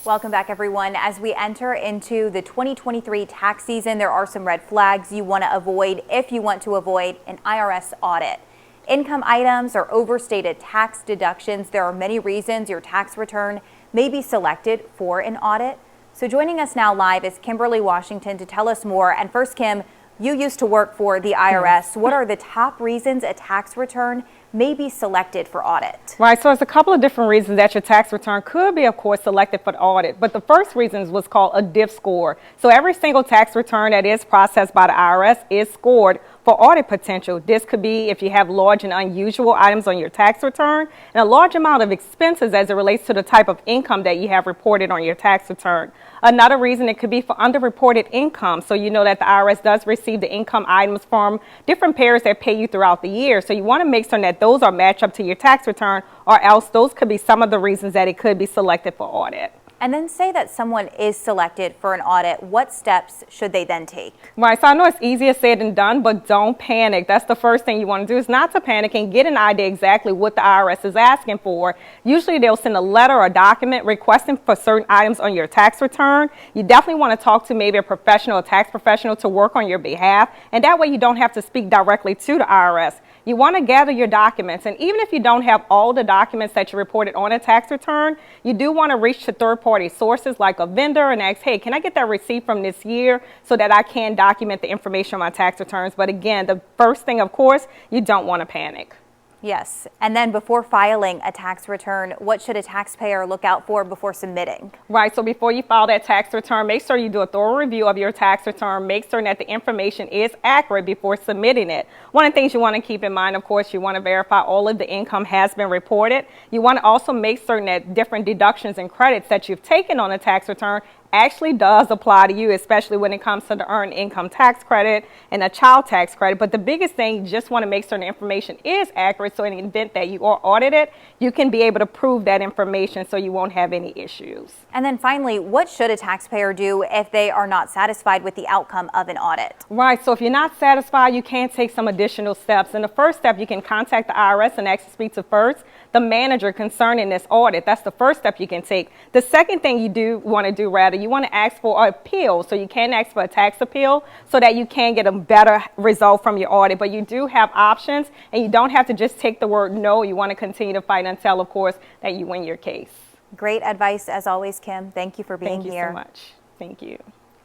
Welcome back, everyone. As we enter into the 2023 tax season, there are some red flags you want to avoid if you want to avoid an IRS audit. Income items or overstated tax deductions. There are many reasons your tax return may be selected for an audit. So joining us now live is Kimberly Washington to tell us more. And first, Kim, you used to work for the IRS. Yes. What are the top reasons a tax return may be selected for audit? Right, so there's a couple of different reasons that your tax return could be, of course, selected for the audit. But the first reason is what's called a DIF score. So every single tax return that is processed by the IRS is scored for audit potential. This could be if you have large and unusual items on your tax return and a large amount of expenses as it relates to the type of income that you have reported on your tax return. Another reason it could be for underreported income. So you know that the IRS does receive the income items from different payers that pay you throughout the year. So you want to make sure that those are matched up to your tax return, or else those could be some of the reasons that it could be selected for audit. And then say that someone is selected for an audit, what steps should they then take? Right, so I know it's easier said than done, but don't panic. That's the first thing you want to do, is not to panic and get an idea exactly what the IRS is asking for. Usually they'll send a letter or document requesting for certain items on your tax return. You definitely want to talk to maybe a professional, a tax professional, to work on your behalf, and that way you don't have to speak directly to the IRS. You want to gather your documents, and even if you don't have all the documents that you reported on a tax return, you do want to reach to third-party sources like a vendor and ask, hey, can I get that receipt from this year so that I can document the information on my tax returns? But again, the first thing, of course, you don't want to panic. Yes. And then before filing a tax return, what should a taxpayer look out for before submitting? Right. So before you file that tax return, make sure you do a thorough review of your tax return. Make sure that the information is accurate before submitting it. One of the things you want to keep in mind, of course, you want to verify all of the income has been reported. You want to also make certain that different deductions and credits that you've taken on a tax return actually does apply to you, especially when it comes to the earned income tax credit and a child tax credit. But the biggest thing, you just want to make sure the information is accurate, so in the event that you are audited, you can be able to prove that information so you won't have any issues. And then finally, what should a taxpayer do if they are not satisfied with the outcome of an audit? Right, so if you're not satisfied, you can take some additional steps. And the first step, you can contact the IRS and actually speak to first the manager concerning this audit. That's the first step you can take. The second thing you do want to do, rather, you want to ask for an appeal. So you can ask for a tax appeal so that you can get a better result from your audit. But you do have options, and you don't have to just take the word no. You want to continue to fight until, of course, that you win your case. Great advice as always, Kim. Thank you for being here. Thank you so much. Thank you.